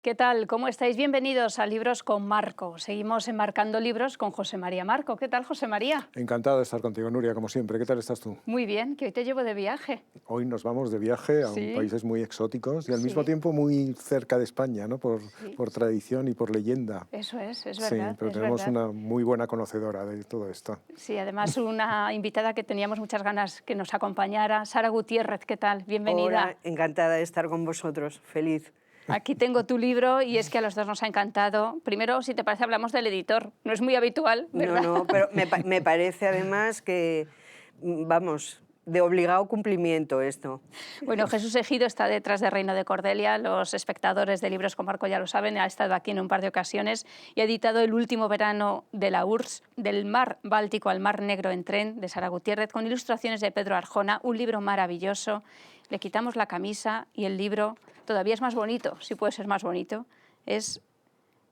¿Qué tal? ¿Cómo estáis? Bienvenidos a Libros con Marco. Seguimos enmarcando libros con José María Marco. ¿Qué tal, José María? Encantado de estar contigo, Nuria, como siempre. ¿Qué tal estás tú? Muy bien, que hoy te llevo de viaje. Hoy nos vamos de viaje a Sí, países muy exóticos y al mismo sí, tiempo muy cerca de España, ¿no? sí. Por tradición y por leyenda. Es Sí, verdad, pero es tenemos verdad. una muy buena conocedora de todo esto. Sí, además una invitada que teníamos muchas ganas que nos acompañara, Sara Gutiérrez. ¿Qué tal? Bienvenida. Hola, encantada de estar con vosotros, feliz. Aquí tengo tu libro y es que a los dos nos ha encantado. Primero, si te parece, hablamos del editor. No es muy habitual, No, ¿verdad? no, pero me parece además que, vamos, de obligado cumplimiento esto. Bueno, Jesús Ejido está detrás de Reino de Cordelia. Los espectadores de Libros con Marco ya lo saben, ha estado aquí en un par de ocasiones y ha editado El último verano de la URSS, del mar Báltico al mar Negro en tren, de Sara Gutiérrez, con ilustraciones de Pedro Arjona, un libro maravilloso. Le quitamos la camisa y el libro todavía es más bonito, si puede ser más bonito. Es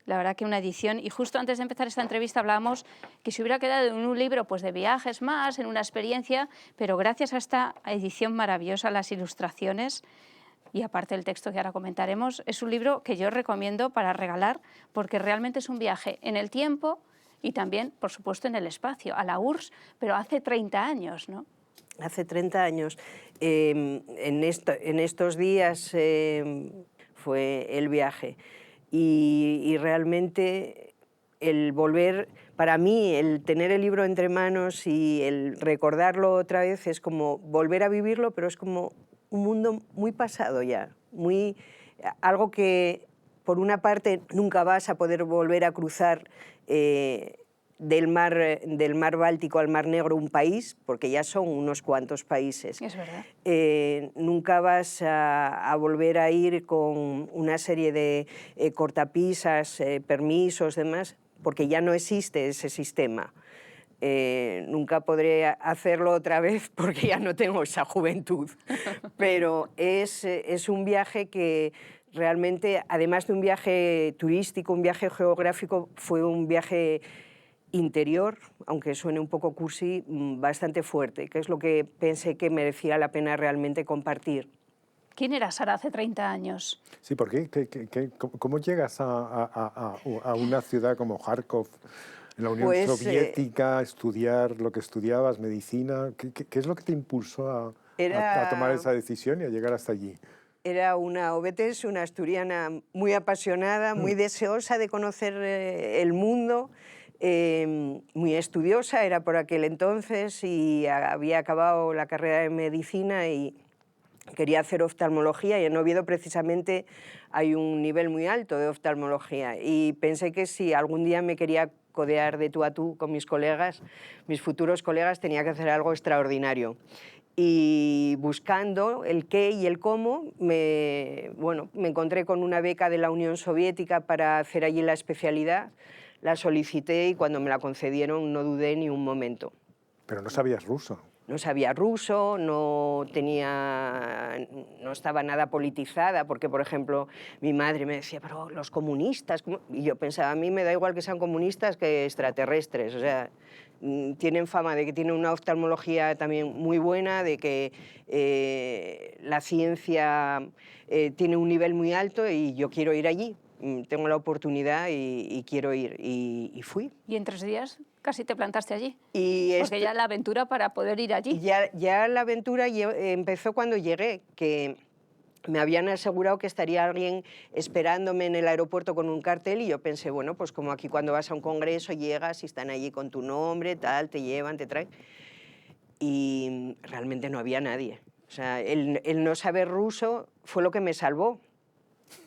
la verdad que una edición. Y justo antes de empezar esta entrevista hablábamos que se hubiera quedado en un libro pues, de viajes más, en una experiencia, pero gracias a esta edición maravillosa, las ilustraciones y aparte el texto que ahora comentaremos, es un libro que yo recomiendo para regalar porque realmente es un viaje en el tiempo y también, por supuesto, en el espacio, a la URSS, pero hace 30 años, ¿no? Hace 30 años. En estos días fue el viaje y realmente el volver, para mí, el tener el libro entre manos y el recordarlo otra vez es como volver a vivirlo, pero es como un mundo muy pasado ya, algo que por una parte nunca vas a poder volver a cruzar del mar Báltico al mar Negro un país, porque ya son unos cuantos países. Es verdad. Nunca vas a volver a ir con una serie de cortapisas, permisos, demás, porque ya no existe ese sistema. Nunca podré hacerlo otra vez porque ya no tengo esa juventud. Pero es un viaje que realmente, además de un viaje turístico, un viaje geográfico, fue un viaje interior, aunque suene un poco cursi, bastante fuerte, que es lo que pensé que merecía la pena realmente compartir. ¿Quién era Sara hace 30 años? Sí, ¿por qué? ¿Cómo llegas a una ciudad como Kharkov, en la Unión Pues Soviética, a estudiar lo que estudiabas, medicina? ¿Qué es lo que te impulsó a tomar era, esa decisión y a llegar hasta allí? era una obetense, una asturiana muy apasionada, muy deseosa de conocer el mundo, muy estudiosa, era por aquel entonces y había acabado la carrera de medicina y quería hacer oftalmología y en Oviedo precisamente hay un nivel muy alto de oftalmología y pensé que si algún día me quería codear de tú a tú con mis colegas, mis futuros colegas, tenía que hacer algo extraordinario. Y buscando el qué y el cómo, me encontré con una beca de la Unión Soviética para hacer allí la especialidad, la solicité y cuando me la concedieron no dudé ni un momento. Pero no sabías ruso. No sabía ruso, no estaba nada politizada, porque, por ejemplo, mi madre me decía, pero los comunistas... Y yo pensaba, a mí me da igual que sean comunistas que extraterrestres. O sea, tienen fama de que tienen una oftalmología también muy buena, de que la ciencia tiene un nivel muy alto y yo quiero ir allí. Tengo la oportunidad y quiero ir. Y fui. Y en 3 días casi te plantaste allí. Y Porque ya la aventura para poder ir allí. ya la aventura empezó cuando llegué, que me habían asegurado que estaría alguien esperándome en el aeropuerto con un cartel y yo pensé, bueno, pues como aquí cuando vas a un congreso llegas y están allí con tu nombre, tal, te llevan, te traen. Y realmente no había nadie. O sea, el no saber ruso fue lo que me salvó,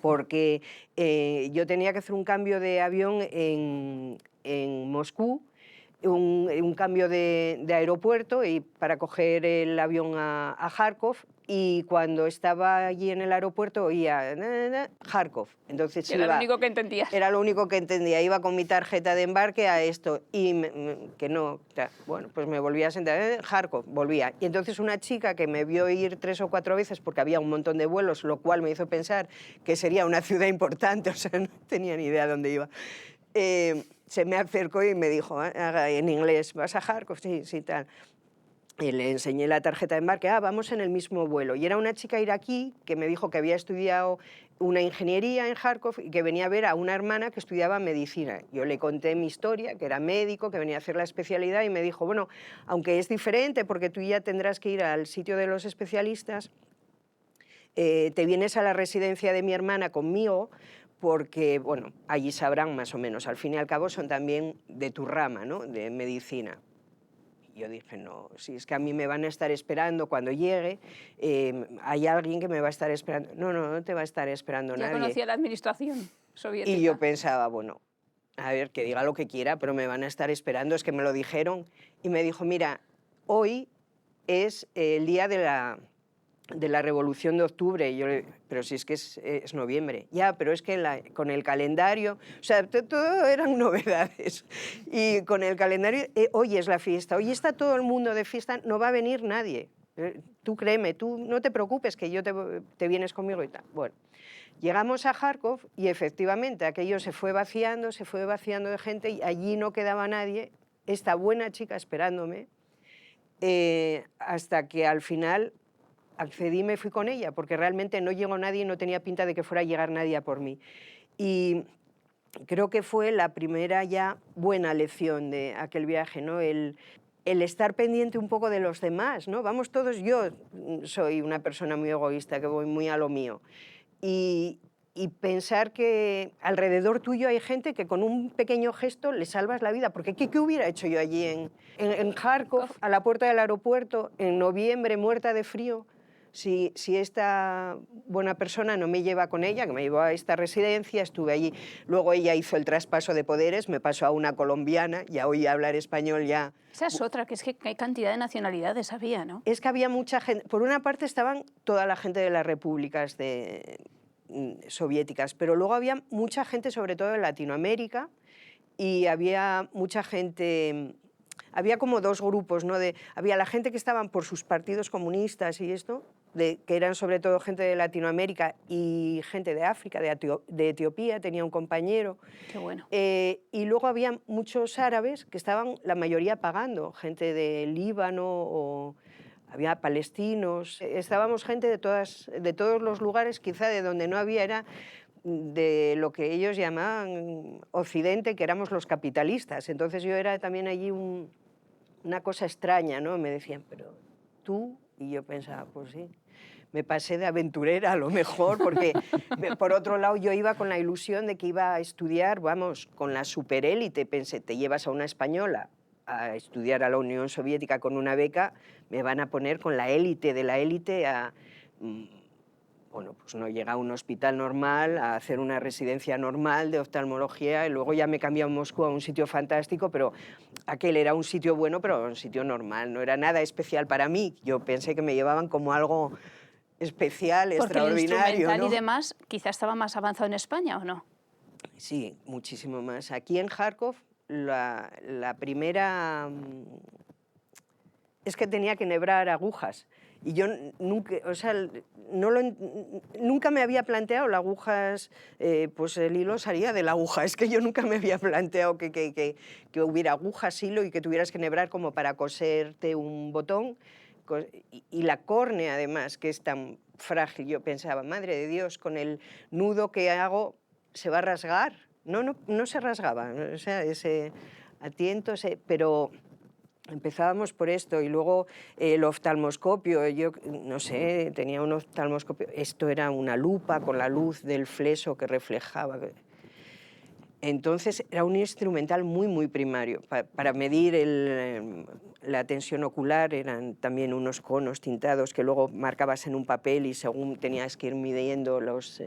porque yo tenía que hacer un cambio de avión en Moscú, un cambio de aeropuerto y para coger el avión a Kharkov, y cuando estaba allí en el aeropuerto oía Kharkov. Entonces Era lo único que entendías. era lo único que entendía, iba con mi tarjeta de embarque a esto y que no, bueno, pues me volvía a sentar, Kharkov, volvía. Y entonces una chica que me vio ir 3 o 4 veces porque había un montón de vuelos, lo cual me hizo pensar que sería una ciudad importante, o sea, no tenía ni idea dónde iba. Se me acercó y me dijo en inglés, ¿vas a Kharkov? Sí, sí, tal. le enseñé la tarjeta de embarque, vamos en el mismo vuelo. Y era una chica iraquí que me dijo que había estudiado una ingeniería en Kharkov y que venía a ver a una hermana que estudiaba medicina. Yo le conté mi historia, que era médico, que venía a hacer la especialidad, y me dijo, bueno, aunque es diferente porque tú ya tendrás que ir al sitio de los especialistas, te vienes a la residencia de mi hermana conmigo, porque, bueno, allí sabrán más o menos, al fin y al cabo son también de tu rama, ¿no?, de medicina. Yo dije, no, si es que a mí me van a estar esperando cuando llegue, hay alguien que me va a estar esperando. No, no, no te va a estar esperando Ya nadie. conocía la administración soviética. Y yo pensaba, bueno, a ver, que diga lo que quiera, pero me van a estar esperando, es que me lo dijeron. Y me dijo, mira, hoy es el día de la Revolución de Octubre. Y yo pero si es que es noviembre. Ya, pero es que con el calendario, o sea, todo eran novedades. Y con el calendario, hoy es la fiesta, hoy está todo el mundo de fiesta, no va a venir nadie. Tú créeme, tú no te preocupes que yo te vienes conmigo y tal. Bueno, llegamos a Kharkov y efectivamente aquello se fue vaciando de gente y allí no quedaba nadie, esta buena chica esperándome, hasta que al final accedí y me fui con ella, porque realmente no llegó nadie y no tenía pinta de que fuera a llegar nadie a por mí. Y creo que fue la primera ya buena lección de aquel viaje, ¿no? El estar pendiente un poco de los demás, ¿no? Vamos todos, yo soy una persona muy egoísta, que voy muy a lo mío. Y pensar que alrededor tuyo hay gente que con un pequeño gesto le salvas la vida. Porque ¿qué hubiera hecho yo allí en Kharkov, a la puerta del aeropuerto, en noviembre, muerta de frío? Si esta buena persona no me lleva con ella, que me llevó a esta residencia, estuve allí. Luego ella hizo el traspaso de poderes, me pasó a una colombiana, ya oí hablar español ya. Esa es otra, que es que hay cantidad de nacionalidades había, ¿no? Es que había mucha gente. Por una parte estaban toda la gente de las repúblicas soviéticas, pero luego había mucha gente, sobre todo en Latinoamérica, y había mucha gente. Había como dos grupos, ¿no? Había la gente que estaban por sus partidos comunistas y esto, que eran sobre todo gente de Latinoamérica y gente de África, de Etiopía, tenía un compañero. Qué bueno. Y luego había muchos árabes que estaban, la mayoría pagando, gente de Líbano o había palestinos. Estábamos gente de todos los lugares, quizá de donde no había era de lo que ellos llamaban Occidente, que éramos los capitalistas. Entonces yo era también allí una cosa extraña, ¿no? Me decían, pero tú, y yo pensaba, pues sí, me pasé de aventurera a lo mejor, porque por otro lado yo iba con la ilusión de que iba a estudiar, vamos, con la superélite. Pensé, te llevas a una española a estudiar a la Unión Soviética con una beca, me van a poner con la élite de la élite a... Bueno, pues no llega a un hospital normal, a hacer una residencia normal de oftalmología, y luego ya me cambié a Moscú, a un sitio fantástico, pero aquel era un sitio bueno, pero un sitio normal, no era nada especial para mí. Yo pensé que me llevaban como algo especial, porque extraordinario, el instrumental, ¿no? y demás quizá estaba más avanzado en España, ¿o no? Sí, muchísimo más. Aquí en Kharkov, la primera... es que tenía que enhebrar agujas. Y yo nunca, o sea, nunca me había planteado las agujas, pues el hilo salía de la aguja. Es que yo nunca me había planteado que hubiera agujas, hilo y que tuvieras que enhebrar como para coserte un botón. Y la córnea, además, que es tan frágil. Yo pensaba, madre de Dios, con el nudo que hago se va a rasgar. No se rasgaba, o sea, ese atiento, pero... Empezábamos por esto y luego el oftalmoscopio, yo no sé, tenía un oftalmoscopio, esto era una lupa con la luz del fleso que reflejaba. Entonces era un instrumental muy primario. Para medir la tensión ocular eran también unos conos tintados que luego marcabas en un papel y según tenías que ir midiendo los...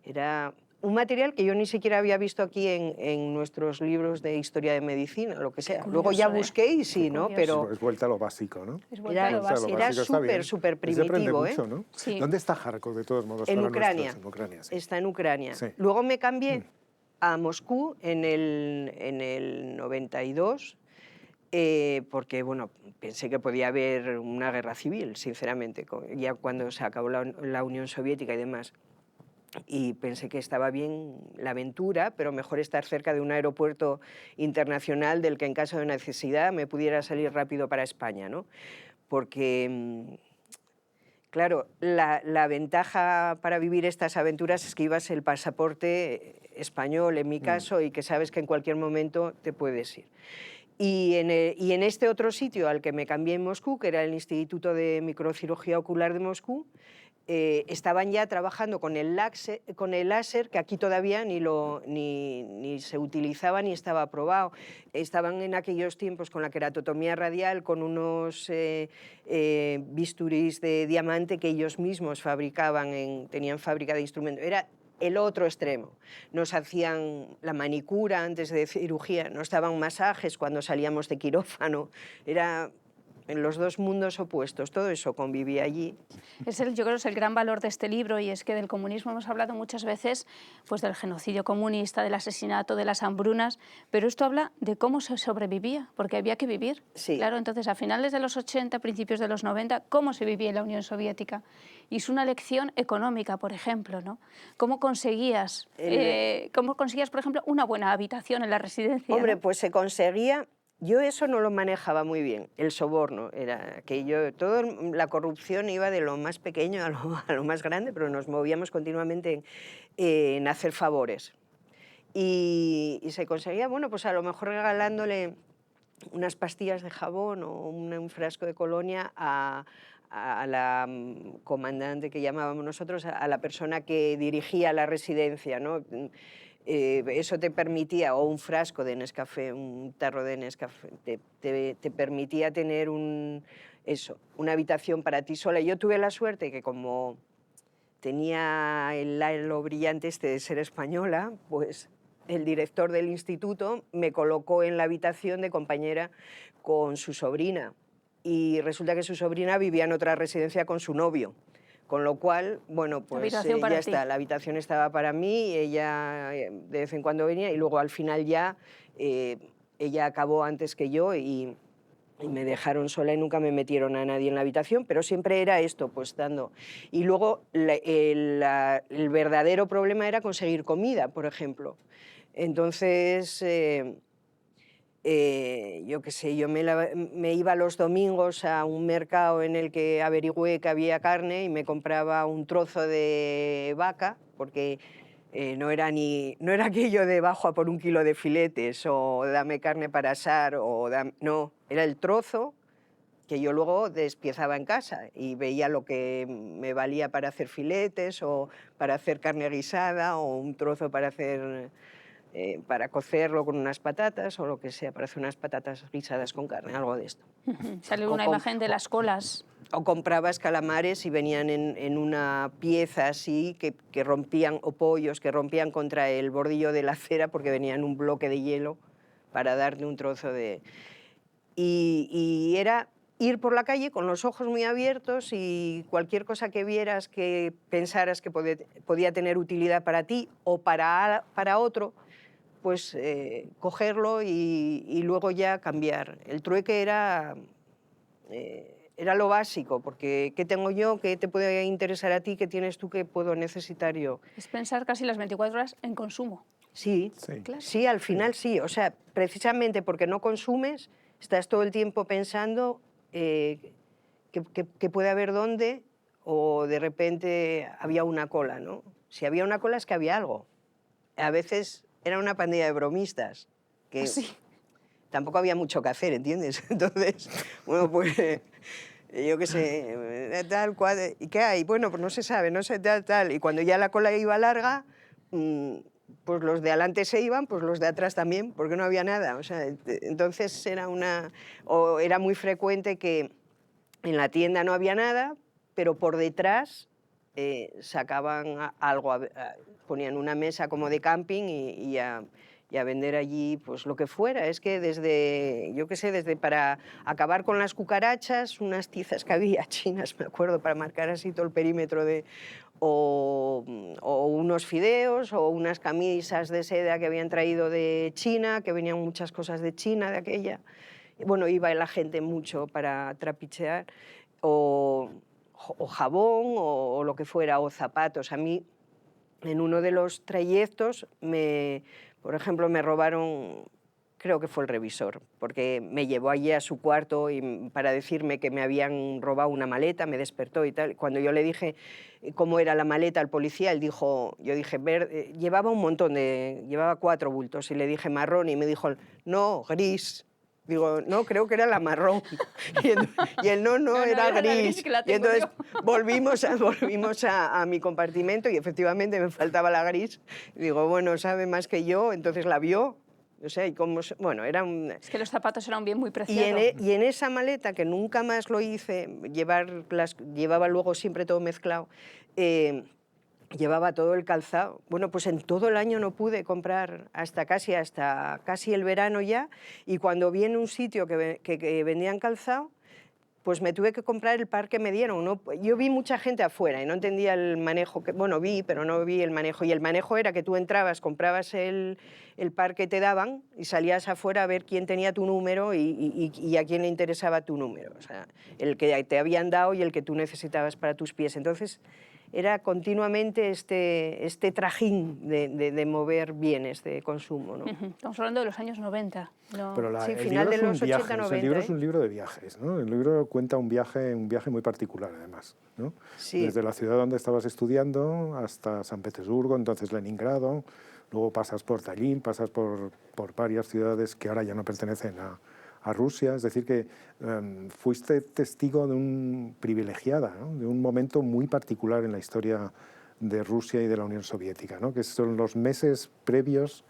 era un material que yo ni siquiera había visto aquí en nuestros libros de historia de medicina, lo que sea. Curioso, luego ya busqué y sí, ¿no? Pero Es vuelta a lo básico, ¿no? Es vuelta a lo básico. era está bien. súper Se aprende primitivo, mucho, ¿no? Sí. ¿Dónde está Kharkov, de todos modos? En para Ucrania. nuestros? En Ucrania, sí. Está en Ucrania. Sí. Luego me cambié a Moscú en el 92, porque bueno, pensé que podía haber una guerra civil, sinceramente, ya cuando se acabó la Unión Soviética y demás. Y pensé que estaba bien la aventura, pero mejor estar cerca de un aeropuerto internacional del que en caso de necesidad me pudiera salir rápido para España, ¿no? porque claro, la ventaja para vivir estas aventuras es que llevas el pasaporte español, en mi caso, y que sabes que en cualquier momento te puedes ir. Y en este otro sitio al que me cambié en Moscú, que era el Instituto de Microcirugía Ocular de Moscú, estaban ya trabajando con el láser, que aquí todavía ni se utilizaba ni estaba aprobado. Estaban en aquellos tiempos con la queratotomía radial, con unos bisturís de diamante que ellos mismos fabricaban, tenían fábrica de instrumentos. Era el otro extremo. Nos hacían la manicura antes de cirugía, nos daban masajes cuando salíamos de quirófano. Era en los dos mundos opuestos, todo eso convivía allí. Yo creo que es el gran valor de este libro, y es que del comunismo hemos hablado muchas veces, pues del genocidio comunista, del asesinato, de las hambrunas, pero esto habla de cómo se sobrevivía, porque había que vivir. Sí. Claro, entonces a finales de los 80, principios de los 90, cómo se vivía en la Unión Soviética. Y es una lección económica, por ejemplo, ¿no? ¿Cómo conseguías, por ejemplo, una buena habitación en la residencia? Hombre, ¿no? pues se conseguía. Yo eso no lo manejaba muy bien, el soborno. Era que la corrupción iba de lo más pequeño a lo más grande, pero nos movíamos continuamente en hacer favores. Y se conseguía, bueno, pues a lo mejor regalándole unas pastillas de jabón o un frasco de colonia a la comandante que llamábamos nosotros, a la persona que dirigía la residencia, ¿no? Eso te permitía, o un frasco de Nescafé, un tarro de Nescafé, te permitía tener una habitación para ti sola. Yo tuve la suerte que como tenía el halo brillante de ser española, pues el director del instituto me colocó en la habitación de compañera con su sobrina. Y resulta que su sobrina vivía en otra residencia con su novio. Con lo cual, bueno, pues ya está, la habitación estaba para mí, y ella de vez en cuando venía, y luego al final ya ella acabó antes que yo y me dejaron sola y nunca me metieron a nadie en la habitación, pero siempre era esto, pues dando. Y luego el verdadero problema era conseguir comida, por ejemplo. Entonces, yo qué sé, yo me iba los domingos a un mercado en el que averigüé que había carne y me compraba un trozo de vaca, porque no era aquello de bajo a por un kilo de filetes o dame carne para asar, no, era el trozo que yo luego despiezaba en casa y veía lo que me valía para hacer filetes o para hacer carne guisada o un trozo para cocerlo con unas patatas o lo que sea, para hacer unas patatas guisadas con carne, algo de esto. Sale una imagen de las colas. O comprabas calamares y venían en una pieza así que rompían, o pollos que rompían contra el bordillo de la acera porque venían un bloque de hielo para darte un trozo de... Y era ir por la calle con los ojos muy abiertos y cualquier cosa que vieras que pensaras que podía tener utilidad para ti o para otro, pues cogerlo y luego ya cambiar. El trueque era lo básico, porque ¿qué tengo yo? ¿Qué te puede interesar a ti? ¿Qué tienes tú que puedo necesitar yo? Es pensar casi las 24 horas en consumo. Sí, Claro. sí, al final sí. O sea, precisamente porque no consumes, estás todo el tiempo pensando que puede haber dónde, o de repente había una cola, ¿no? Si había una cola es que había algo. A veces era una pandilla de bromistas, que Sí. tampoco había mucho que hacer, ¿entiendes? Entonces, bueno, pues yo qué sé, tal, cual, ¿y qué hay? Bueno, pues no se sabe, no sé, tal. Y cuando ya la cola iba larga, pues los de adelante se iban, pues los de atrás también, porque no había nada. O sea, entonces era muy frecuente que en la tienda no había nada, pero por detrás sacaban algo, ponían una mesa como de camping y a vender allí pues lo que fuera. Es que desde para acabar con las cucarachas, unas tizas que había chinas, me acuerdo, para marcar así todo el perímetro o unos fideos o unas camisas de seda que habían traído de China, que venían muchas cosas de China de aquella. Bueno, iba la gente mucho para trapichear, o jabón o lo que fuera, o zapatos. A mí, en uno de los trayectos, por ejemplo, me robaron, creo que fue el revisor, porque me llevó allí a su cuarto para decirme que me habían robado una maleta, me despertó y tal. Cuando yo le dije cómo era la maleta al policía, él dijo, yo dije, llevaba un montón llevaba 4 bultos, y le dije marrón, y me dijo, no, gris. Digo, no, creo que era la marrón. Y él, no, era gris. Y entonces volvimos a mi compartimento y efectivamente me faltaba la gris. Digo, bueno, sabe más que yo, entonces la vio. O sea, bueno, era un... Es que los zapatos eran un bien muy preciado. Y en esa maleta, que nunca más lo hice, llevaba luego siempre todo mezclado, llevaba todo el calzado. Bueno, pues en todo el año no pude comprar hasta casi el verano ya, y cuando vi en un sitio que vendían calzado, pues me tuve que comprar el par que me dieron, ¿no? Yo vi mucha gente afuera y no entendía el manejo, bueno, vi, pero no vi el manejo, y el manejo era que tú entrabas, comprabas el par que te daban y salías afuera a ver quién tenía tu número y a quién le interesaba tu número, o sea, el que te habían dado y el que tú necesitabas para tus pies. Entonces, era continuamente este trajín de mover bienes de consumo, ¿no? Estamos hablando de los años 90. No. Pero Sí, el final libro de los 80-90. el libro es un libro de viajes, ¿no? El libro cuenta un viaje muy particular, además, ¿no? Sí. Desde la ciudad donde estabas estudiando hasta San Petersburgo, entonces Leningrado, luego pasas por Tallin, pasas por varias ciudades que ahora ya no pertenecen a Rusia, es decir, que fuiste testigo de un privilegiada, ¿no? De un momento muy particular en la historia de Rusia y de la Unión Soviética, ¿no? Que son los meses previos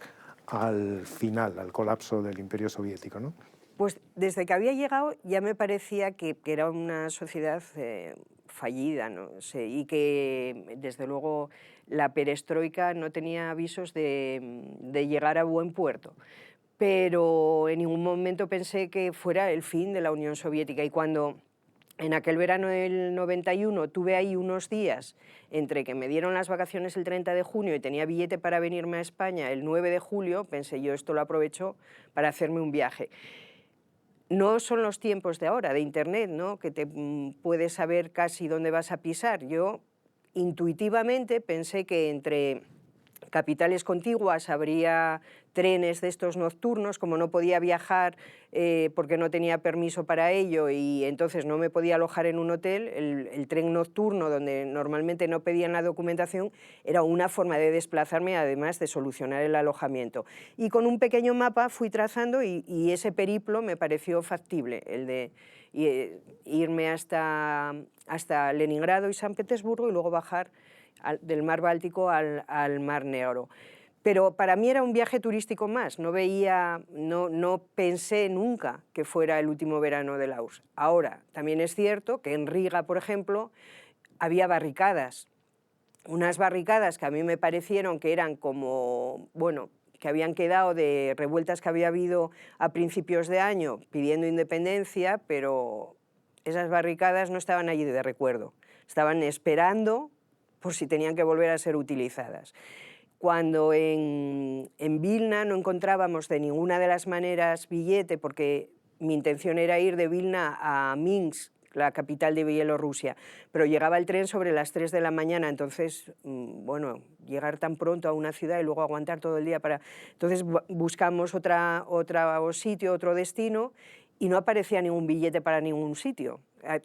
al final, al colapso del Imperio Soviético, ¿no? Pues desde que había llegado ya me parecía que era una sociedad fallida, ¿no? Y que desde luego la perestroika no tenía avisos de llegar a buen puerto. Pero en ningún momento pensé que fuera el fin de la Unión Soviética, y cuando en aquel verano del 91 tuve ahí unos días entre que me dieron las vacaciones el 30 de junio y tenía billete para venirme a España el 9 de julio, pensé yo, esto lo aprovecho para hacerme un viaje. No son los tiempos de ahora, de Internet, ¿no? Que te puedes saber casi dónde vas a pisar. Yo intuitivamente pensé que entre capitales contiguas habría trenes de estos nocturnos. Como no podía viajar porque no tenía permiso para ello y entonces no me podía alojar en un hotel, el tren nocturno, donde normalmente no pedían la documentación, era una forma de desplazarme, además de solucionar el alojamiento. Y con un pequeño mapa fui trazando y ese periplo me pareció factible, el de irme hasta Leningrado y San Petersburgo y luego bajar del mar Báltico al mar Negro. Pero para mí era un viaje turístico más, no pensé nunca que fuera el último verano de la URSS. Ahora, también es cierto que en Riga, por ejemplo, había barricadas, unas barricadas que a mí me parecieron que eran como, bueno, que habían quedado de revueltas que había habido a principios de año pidiendo independencia, pero esas barricadas no estaban allí de recuerdo, estaban esperando por si tenían que volver a ser utilizadas. Cuando en Vilna no encontrábamos de ninguna de las maneras billete, porque mi intención era ir de Vilna a Minsk, la capital de Bielorrusia, pero llegaba el tren sobre las 3 de la mañana, entonces, bueno, llegar tan pronto a una ciudad y luego aguantar todo el día para... Entonces buscamos otro sitio, otro destino, y no aparecía ningún billete para ningún sitio.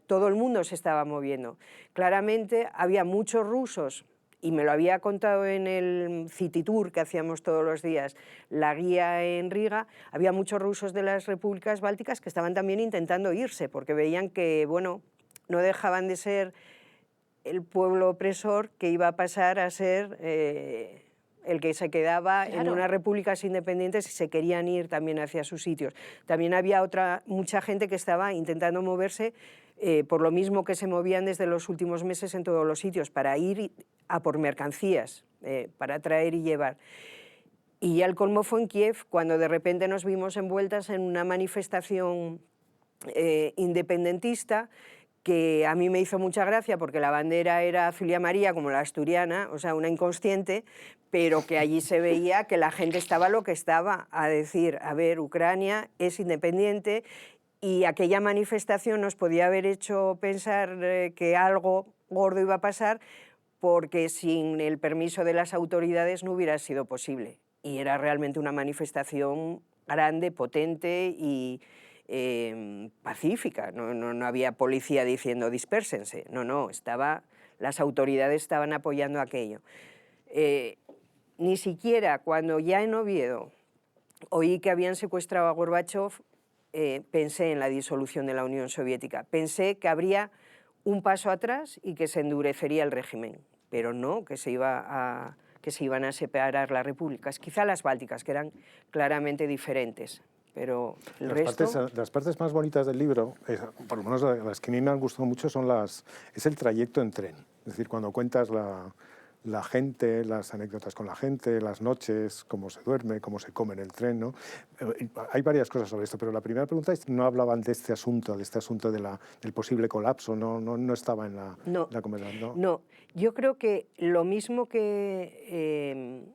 Todo el mundo se estaba moviendo. Claramente había muchos rusos, y me lo había contado en el City Tour que hacíamos todos los días, la guía en Riga, había muchos rusos de las repúblicas bálticas que estaban también intentando irse, porque veían que, bueno, no dejaban de ser el pueblo opresor que iba a pasar a ser el que se quedaba en unas repúblicas independientes y se querían ir también hacia sus sitios. También había mucha gente que estaba intentando moverse por lo mismo que se movían desde los últimos meses en todos los sitios, para ir a por mercancías, para traer y llevar. Y ya el colmo fue en Kiev, cuando de repente nos vimos envueltas en una manifestación independentista, que a mí me hizo mucha gracia porque la bandera era azul y amarilla como la asturiana, o sea, una inconsciente, pero que allí se veía que la gente estaba lo que estaba, a decir, a ver, Ucrania es independiente. Y aquella manifestación nos podía haber hecho pensar que algo gordo iba a pasar, porque sin el permiso de las autoridades no hubiera sido posible. Y era realmente una manifestación grande, potente y pacífica. No había policía diciendo dispérsense, no, las autoridades estaban apoyando aquello. Ni siquiera cuando ya en Oviedo oí que habían secuestrado a Gorbachov, pensé en la disolución de la Unión Soviética. Pensé que habría un paso atrás y que se endurecería el régimen, pero no, que se iban a separar las repúblicas, quizá las bálticas, que eran claramente diferentes, pero el resto... Las partes más bonitas del libro, por lo menos las que a mí me han gustado mucho, es el trayecto en tren. Es decir, cuando cuentas la gente, las anécdotas con la gente, las noches, cómo se duerme, cómo se come en el tren, ¿no? Hay varias cosas sobre esto, pero la primera pregunta es, no hablaban de este asunto del posible colapso, no estaba en la conversación, ¿no? No, yo creo que lo mismo que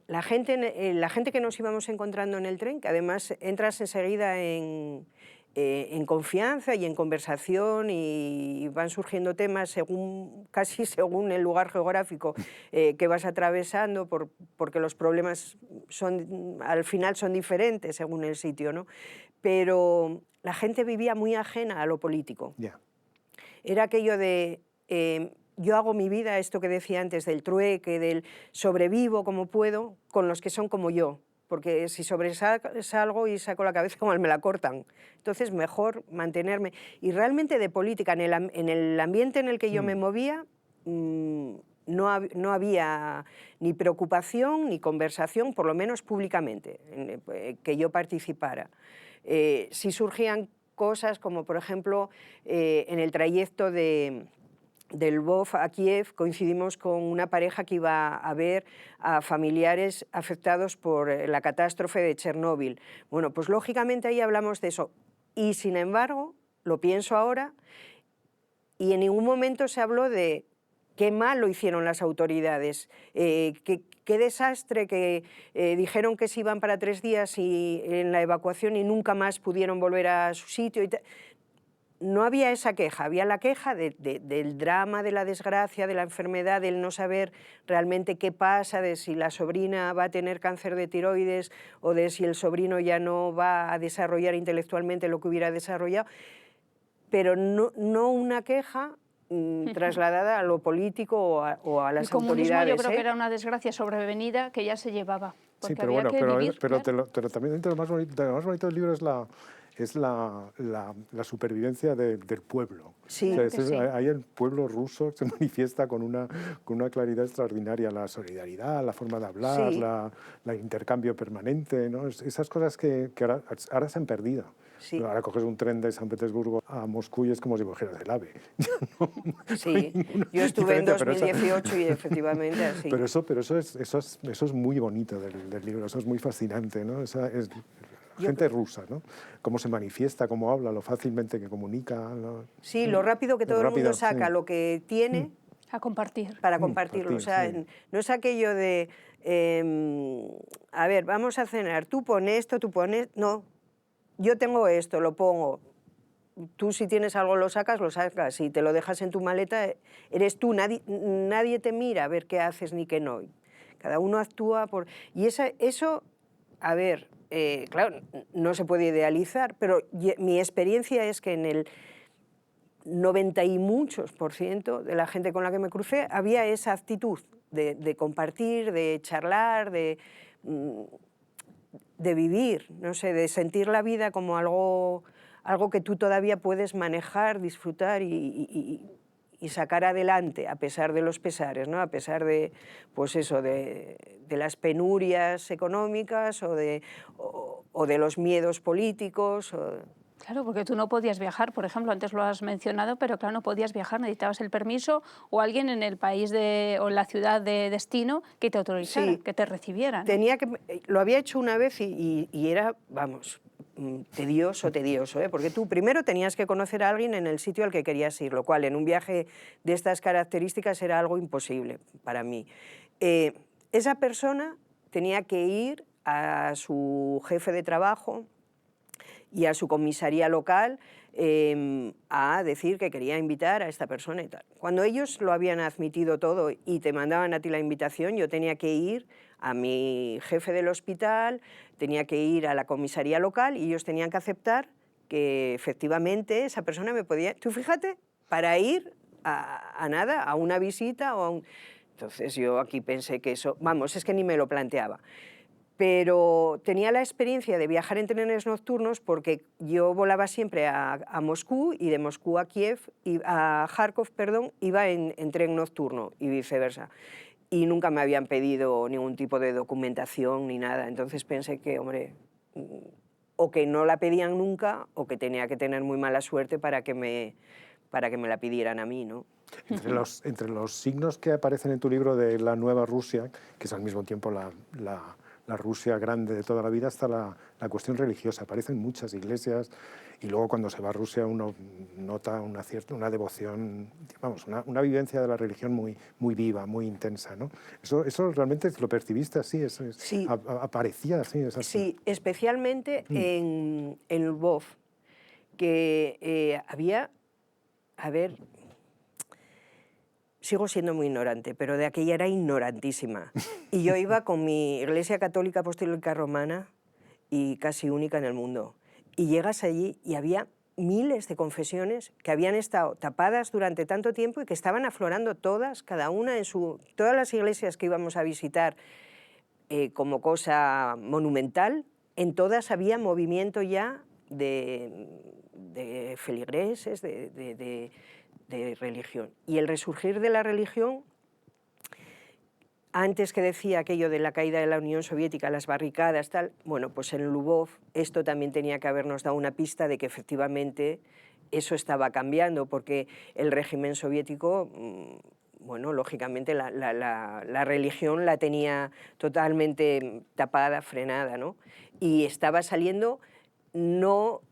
la gente que nos íbamos encontrando en el tren, que además entras enseguida en confianza y en conversación y van surgiendo temas casi según el lugar geográfico que vas atravesando, porque los problemas al final son diferentes según el sitio, ¿no? Pero la gente vivía muy ajena a lo político. Yeah. Era aquello de... yo hago mi vida, esto que decía antes, del trueque, del sobrevivo como puedo, con los que son como yo, porque si sobresalgo y saco la cabeza, como me la cortan. Entonces, mejor mantenerme. Y realmente de política, en el ambiente en el que yo me movía, no había ni preocupación ni conversación, por lo menos públicamente, que yo participara. Sí surgían cosas como, por ejemplo, en el trayecto del Lvov a Kiev coincidimos con una pareja que iba a ver a familiares afectados por la catástrofe de Chernóbil. Bueno, pues lógicamente ahí hablamos de eso. Y sin embargo, lo pienso ahora, y en ningún momento se habló de qué mal lo hicieron las autoridades, qué desastre, que dijeron que se iban para 3 días en la evacuación y nunca más pudieron volver a su sitio. No había esa queja, había la queja del drama, de la desgracia, de la enfermedad, del no saber realmente qué pasa, de si la sobrina va a tener cáncer de tiroides o de si el sobrino ya no va a desarrollar intelectualmente lo que hubiera desarrollado, pero no una queja trasladada a lo político o a las autoridades. El comunismo yo creo que era una desgracia sobrevenida que ya se llevaba. Sí, pero bueno, pero también lo más bonito del libro es la supervivencia del pueblo. Sí, o sea, ahí el pueblo ruso se manifiesta con una claridad extraordinaria, la solidaridad, la forma de hablar, sí. el intercambio permanente, ¿no? Esas cosas que ahora se han perdido. Sí. Ahora coges un tren de San Petersburgo a Moscú y es como si cogieras el AVE. Sí, yo estuve en 2018 y efectivamente así. Pero eso es muy bonito del libro, eso es muy fascinante, ¿no? Gente rusa, ¿no? Cómo se manifiesta, cómo habla, lo fácilmente que comunica. Sí, lo rápido que todo el mundo saca, lo que tiene a compartir. Para compartirlo. O sea, no es aquello de, a ver, vamos a cenar, tú pones esto, tú pones... No, yo tengo esto, lo pongo. Tú si tienes algo lo sacas, si te lo dejas en tu maleta, eres tú, nadie te mira a ver qué haces ni qué no. Cada uno actúa por... Y eso, a ver, claro, no se puede idealizar, pero mi experiencia es que en el 90 y muchos % de la gente con la que me crucé había esa actitud de compartir, de charlar, de vivir, no sé, de sentir la vida como algo que tú todavía puedes manejar, disfrutar y sacar adelante a pesar de los pesares, ¿no? A pesar de, pues eso, de las penurias económicas o de los miedos políticos. Claro, porque tú no podías viajar, por ejemplo, antes lo has mencionado, pero claro, no podías viajar, necesitabas el permiso o alguien en el país o en la ciudad de destino que te autorizara, sí, que te recibiera, ¿no? Lo había hecho una vez y era, vamos, tedioso, ¿eh? Porque tú primero tenías que conocer a alguien en el sitio al que querías ir, lo cual en un viaje de estas características era algo imposible para mí. Esa persona tenía que ir a su jefe de trabajo y a su comisaría local a decir que quería invitar a esta persona y tal. Cuando ellos lo habían admitido todo y te mandaban a ti la invitación, yo tenía que ir a mi jefe del hospital, tenía que ir a la comisaría local y ellos tenían que aceptar que efectivamente esa persona me podía... Tú fíjate, para ir a nada, a una visita o a un... Entonces yo aquí pensé que eso, vamos, es que ni me lo planteaba. Pero tenía la experiencia de viajar en trenes nocturnos porque yo volaba siempre a Moscú y de Moscú a Kiev, a Kharkov, perdón, iba en tren nocturno y viceversa. Y nunca me habían pedido ningún tipo de documentación ni nada. Entonces pensé que, hombre, o que no la pedían nunca o que tenía que tener muy mala suerte para que me la pidieran a mí, ¿no? Entre los signos que aparecen en tu libro de la nueva Rusia, que es al mismo tiempo la Rusia grande de toda la vida, está la cuestión religiosa. Aparecen muchas iglesias y luego cuando se va a Rusia uno nota una devoción, vamos, una vivencia de la religión muy viva, muy intensa, ¿no? Eso realmente lo percibiste así, Sí. Aparecía así. Sí, especialmente en Lvov, que había, a ver, sigo siendo muy ignorante, pero de aquella era ignorantísima. Y yo iba con mi Iglesia Católica Apostólica Romana y casi única en el mundo. Y llegas allí y había miles de confesiones que habían estado tapadas durante tanto tiempo y que estaban aflorando todas, cada una en su... Todas las iglesias que íbamos a visitar como cosa monumental, en todas había movimiento ya de feligreses, de religión. Y el resurgir de la religión, antes que decía aquello de la caída de la Unión Soviética, las barricadas, tal, bueno, pues en Lvov esto también tenía que habernos dado una pista de que efectivamente eso estaba cambiando, porque el régimen soviético, bueno, lógicamente la religión la tenía totalmente tapada, frenada, ¿no? Y estaba saliendo... No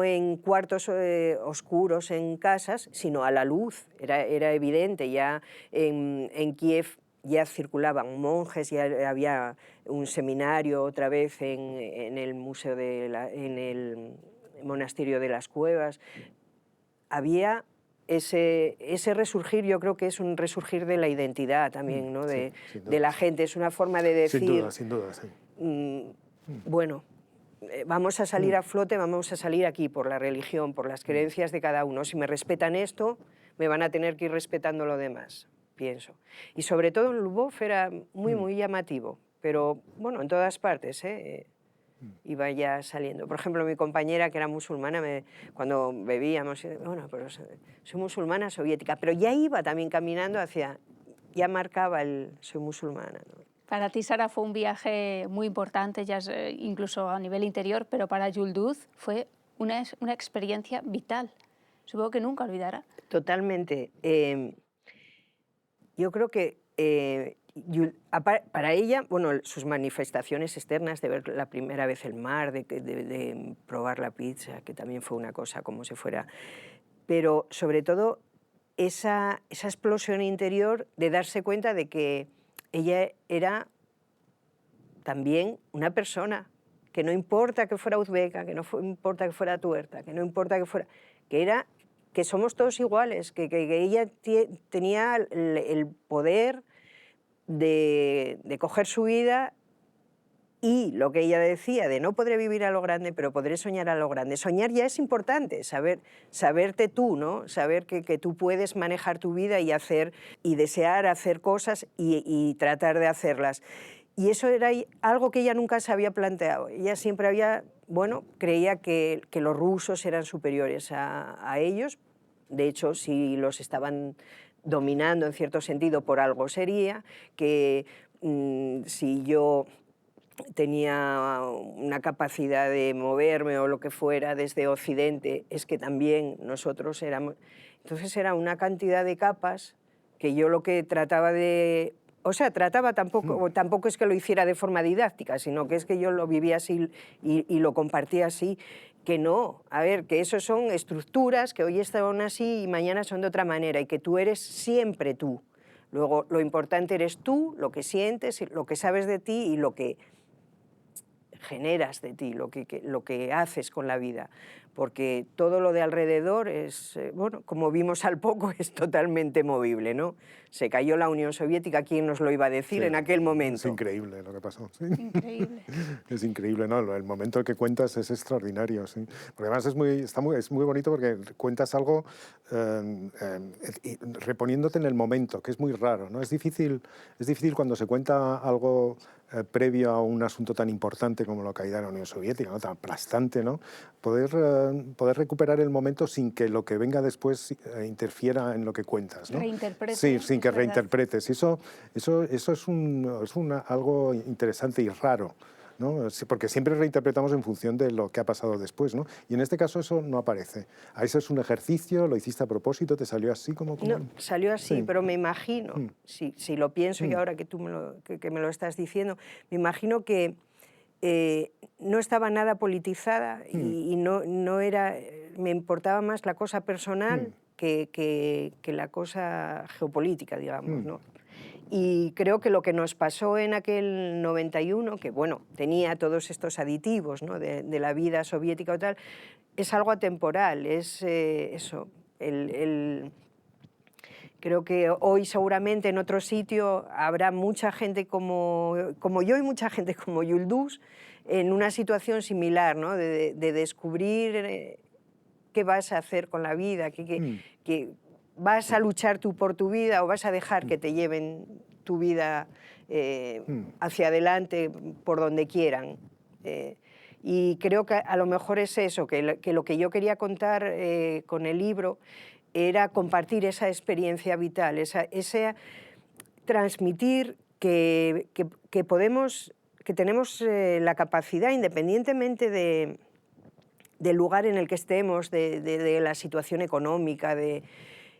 en cuartos oscuros en casas, sino a la luz. Era evidente, ya en Kiev ya circulaban monjes, ya había un seminario otra vez en el museo en el monasterio de las Cuevas. Había ese resurgir, yo creo que es un resurgir de la identidad también, ¿no? Sí, de la gente, es una forma de decir... Sin duda, sí. Bueno, vamos a salir a flote, vamos a salir aquí por la religión, por las creencias de cada uno. Si me respetan esto, me van a tener que ir respetando lo demás, pienso. Y sobre todo en Lvov era muy llamativo, pero bueno, en todas partes, iba ya saliendo. Por ejemplo, mi compañera, que era musulmana, cuando bebíamos, bueno, pero soy musulmana soviética, pero ya iba también caminando hacia, ya marcaba el soy musulmana, ¿no? Para ti, Sara, fue un viaje muy importante, ya incluso a nivel interior, pero para Yulduz fue una experiencia vital. Supongo que nunca olvidará. Totalmente. Yo creo que para ella, bueno, sus manifestaciones externas, de ver la primera vez el mar, de probar la pizza, que también fue una cosa como si fuera... Pero sobre todo esa explosión interior de darse cuenta de que ella era también una persona, que no importa que fuera uzbeca, que no importa que fuera tuerta, que no importa que fuera... que somos todos iguales, que ella tenía el poder de coger su vida y lo que ella decía de no podré vivir a lo grande, pero podré soñar a lo grande. Soñar ya es importante, saberte tú, ¿no? Saber que tú puedes manejar tu vida y desear hacer cosas y tratar de hacerlas. Y eso era algo que ella nunca se había planteado. Ella siempre creía que los rusos eran superiores a ellos. De hecho, si los estaban dominando en cierto sentido, por algo sería, que si yo tenía una capacidad de moverme o lo que fuera desde Occidente, es que también nosotros éramos... Entonces era una cantidad de capas que yo lo que trataba de... O sea, tampoco es que lo hiciera de forma didáctica, sino que es que yo lo vivía así y lo compartía así, que no, a ver, que eso son estructuras que hoy están así y mañana son de otra manera, y que tú eres siempre tú. Luego, lo importante eres tú, lo que sientes, lo que sabes de ti y lo que generas de ti, lo que haces con la vida, porque todo lo de alrededor es, bueno, como vimos al poco, es totalmente movible, ¿no? Se cayó la Unión Soviética, ¿quién nos lo iba a decir en aquel momento? Es increíble lo que pasó. ¿Sí? Increíble. Es increíble, ¿no? El momento que cuentas es extraordinario, ¿sí? Porque además es muy bonito porque cuentas algo reponiéndote en el momento, que es muy raro, ¿no? Es difícil cuando se cuenta algo previo a un asunto tan importante como la caída de la Unión Soviética, ¿no? Tan aplastante, ¿no? Poder recuperar el momento sin que lo que venga después interfiera en lo que cuentas, ¿no? Reinterprete. Sí, sin que es verdad. reinterpretes. Eso es algo interesante y raro, ¿no? Sí, porque siempre reinterpretamos en función de lo que ha pasado después, ¿no? Y en este caso eso no aparece. A eso es un ejercicio, lo hiciste a propósito, te salió así como... No, salió así, Sí. pero me imagino, si lo pienso y ahora que tú que me lo estás diciendo, me imagino que no estaba nada politizada y no era, me importaba más la cosa personal que la cosa geopolítica, digamos, ¿no? Y creo que lo que nos pasó en aquel 91, que bueno, tenía todos estos aditivos, ¿no? de la vida soviética o tal, es algo atemporal, es eso, creo que hoy seguramente en otro sitio habrá mucha gente como yo y mucha gente como Yuldús en una situación similar, ¿no? de descubrir qué vas a hacer con la vida, que vas a luchar tú por tu vida o vas a dejar que te lleven tu vida hacia adelante por donde quieran. Y creo que a lo mejor es eso, que lo que yo quería contar con el libro era compartir esa experiencia vital, ese transmitir que tenemos la capacidad, independientemente del lugar en el que estemos, de la situación económica,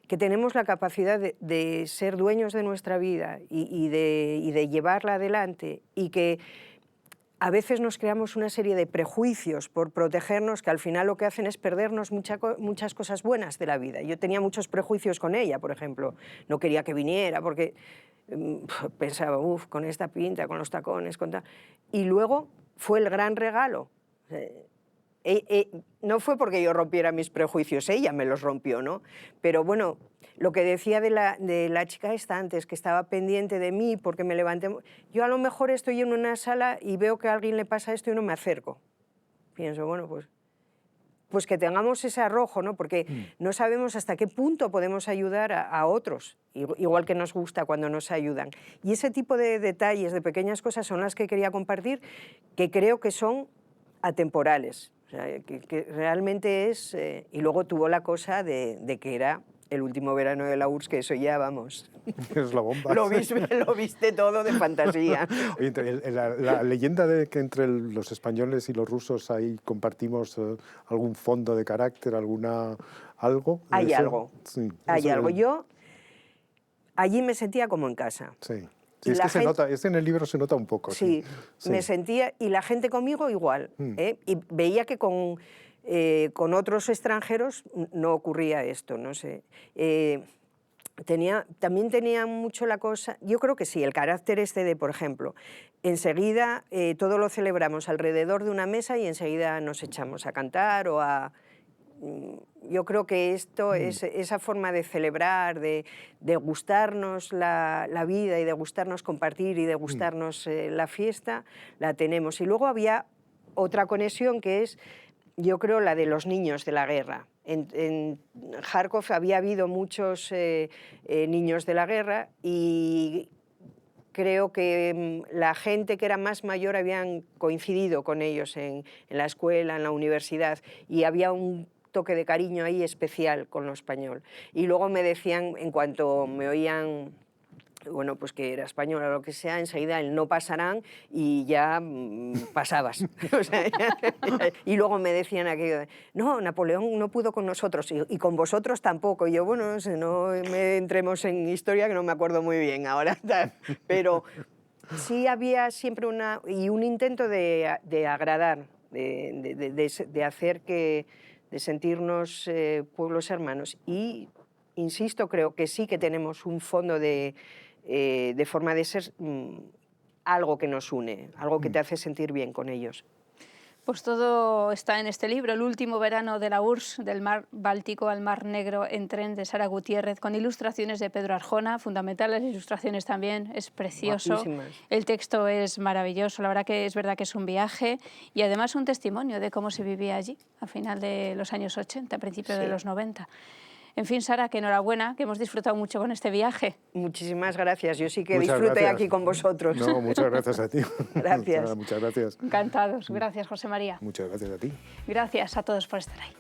que tenemos la capacidad de ser dueños de nuestra vida y de llevarla adelante, y que a veces nos creamos una serie de prejuicios por protegernos que al final lo que hacen es perdernos muchas cosas buenas de la vida. Yo tenía muchos prejuicios con ella, por ejemplo. No quería que viniera porque pensaba, con esta pinta, con los tacones, con tal. Y luego fue el gran regalo. No fue porque yo rompiera mis prejuicios, ella me los rompió, ¿no? Pero bueno, lo que decía de la chica esta antes, que estaba pendiente de mí porque me levanté... Yo a lo mejor estoy en una sala y veo que a alguien le pasa esto y no me acerco. Pienso, bueno, pues que tengamos ese arrojo, ¿no? Porque no sabemos hasta qué punto podemos ayudar a otros, igual que nos gusta cuando nos ayudan. Y ese tipo de detalles, de pequeñas cosas, son las que quería compartir, que creo que son atemporales. O sea, que realmente es... y luego tuvo la cosa de que era el último verano de la URSS, que eso ya, vamos... Es la bomba. lo viste todo de fantasía. La leyenda de que entre los españoles y los rusos ahí compartimos algún fondo de carácter, algo... Hay eso, algo. Sí, Hay algo. Yo allí me sentía como en casa. Sí. Sí, es que se nota, en el libro se nota un poco. Sí, me sentía, y la gente conmigo igual. Y veía que con otros extranjeros no ocurría esto, no sé. También tenía mucho la cosa, yo creo que sí, el carácter este de, por ejemplo, enseguida todo lo celebramos alrededor de una mesa y enseguida nos echamos a cantar o a... Yo creo que esto es esa forma de celebrar, de gustarnos la vida y de gustarnos compartir y de gustarnos la fiesta, la tenemos. Y luego había otra conexión que es, yo creo, la de los niños de la guerra. En Kharkov había habido muchos niños de la guerra y creo que la gente que era más mayor habían coincidido con ellos en la escuela, en la universidad, y había un toque de cariño ahí especial con lo español. Y luego me decían, en cuanto me oían, bueno, pues que era español o lo que sea, enseguida el no pasarán y ya pasabas. O sea, y luego me decían aquello de, no, Napoleón no pudo con nosotros y con vosotros tampoco. Y yo, bueno, no sé, no me entremos en historia que no me acuerdo muy bien ahora. Pero sí había siempre un intento de agradar, de hacer que... de sentirnos pueblos hermanos. Y, insisto, creo que sí que tenemos un fondo de forma de ser, algo que nos une, algo que te hace sentir bien con ellos. Pues todo está en este libro, El último verano de la URSS, del mar Báltico al mar Negro en tren, de Sara Gutiérrez, con ilustraciones de Pedro Arjona, fundamentales las ilustraciones también, es precioso. Guapísimas. El texto es maravilloso, la verdad que es verdad que es un viaje y además un testimonio de cómo se vivía allí a final de los años 80, a principios de Sí. los 90. En fin, Sara, que enhorabuena, que hemos disfrutado mucho con este viaje. Muchísimas gracias. Yo sí que Muchas disfruté gracias. aquí con vosotros. No, muchas gracias a ti. Gracias. Muchas gracias. Encantados. Gracias, José María. Muchas gracias a ti. Gracias a todos por estar ahí.